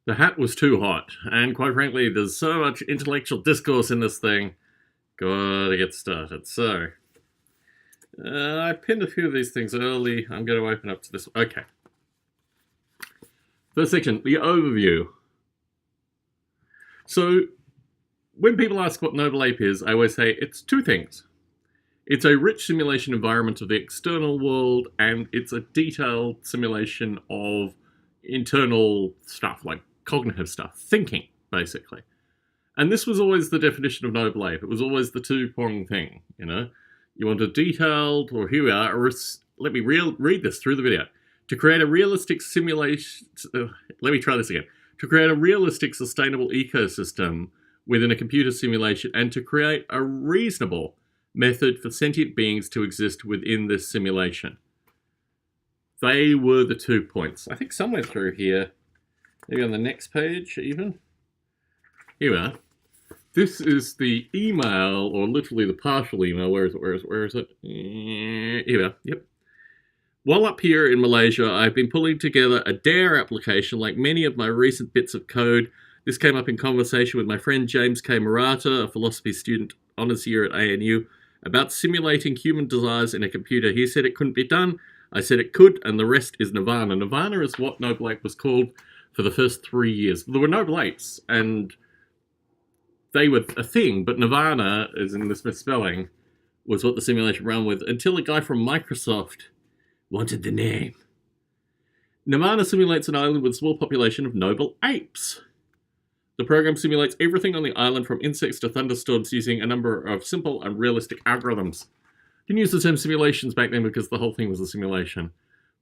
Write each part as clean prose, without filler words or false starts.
The hat was too hot, and quite frankly, there's so much intellectual discourse in this thing. Gotta get started. So, I pinned a few of these things early. I'm going to open up to this. Okay. First section, the overview. So, when people ask what Noble Ape is, I always say it's two things. It's a rich simulation environment of the external world, and it's a detailed simulation of internal stuff, like cognitive stuff, thinking, basically. And this was always the definition of Noble Ape. It was always the two-pronged thing, you know? You want a detailed, or here we are, let me read this through the video. To create a realistic simulation, let me try this again. To create a realistic, sustainable ecosystem within a computer simulation, and to create a reasonable method for sentient beings to exist within this simulation. They were the 2 points. I think somewhere through here, maybe on the next page even. Here we are. This is the email, or literally the partial email. Where is it? Here we are. Yep. While up here in Malaysia, I've been pulling together a DARE application like many of my recent bits of code. This came up in conversation with my friend James K. Murata, a philosophy student honours year at ANU, about simulating human desires in a computer. He said it couldn't be done. I said it could, and the rest is Nirvana. Nirvana is what Noble Ape was called for the first 3 years. There were Noble Apes, and they were a thing, but Nirvana, as in this misspelling, was what the simulation ran with, until a guy from Microsoft wanted the name. Nirvana simulates an island with a small population of noble apes. The program simulates everything on the island, from insects to thunderstorms, using a number of simple and realistic algorithms. Didn't use the term simulations back then because the whole thing was a simulation.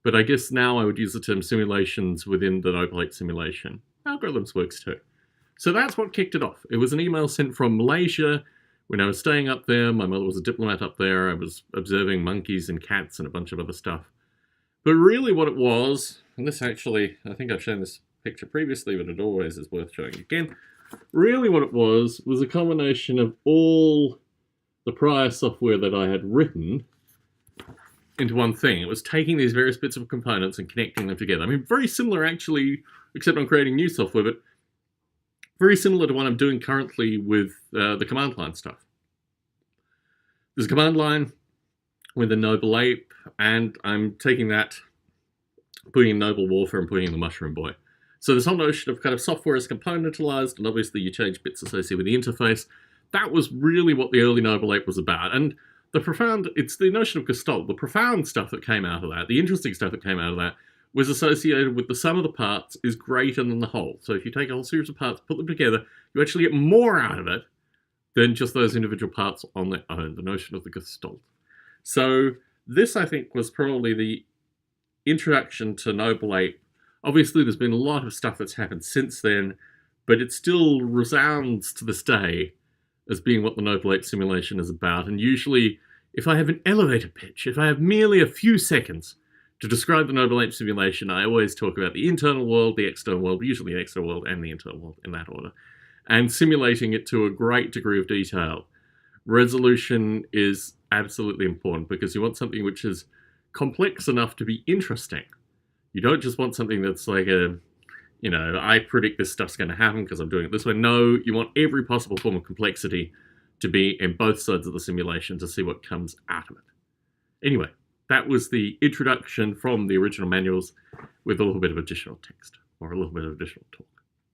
But I guess now I would use the term simulations within the Noble Ape simulation. Algorithms works too. So that's what kicked it off. It was an email sent from Malaysia when I was staying up there. My mother was a diplomat up there. I was observing monkeys and cats and a bunch of other stuff. But really what it was, and this actually, I think I've shown this picture previously, but it always is worth showing again. Really what it was a combination of all the prior software that I had written into one thing. It was taking these various bits of components and connecting them together. I mean, very similar actually, except I'm creating new software, but very similar to what I'm doing currently with the command line stuff. There's a command line with a Noble Ape, and I'm taking that, putting in Noble Warfare and putting in the Mushroom Boy. So this whole notion of kind of software is componentalized, and obviously you change bits associated with the interface. That was really what the early Noble Ape was about. And it's the notion of Gestalt, the profound stuff that came out of that, the interesting stuff that came out of that, was associated with the sum of the parts is greater than the whole. So if you take a whole series of parts, put them together, you actually get more out of it than just those individual parts on their own, the notion of the Gestalt. So this, I think, was probably the introduction to Noble Ape. Obviously, there's been a lot of stuff that's happened since then, but it still resounds to this day as being what the Noble Ape simulation is about. And usually, if I have an elevator pitch, if I have merely a few seconds to describe the Noble Ape simulation, I always talk about the internal world, the external world, usually the external world and the internal world in that order, and simulating it to a great degree of detail. Resolution is absolutely important because you want something which is complex enough to be interesting. You don't just want something that's like I predict this stuff's going to happen because I'm doing it this way. No, you want every possible form of complexity to be in both sides of the simulation to see what comes out of it. Anyway, that was the introduction from the original manuals with a little bit of additional text, or a little bit of additional talk.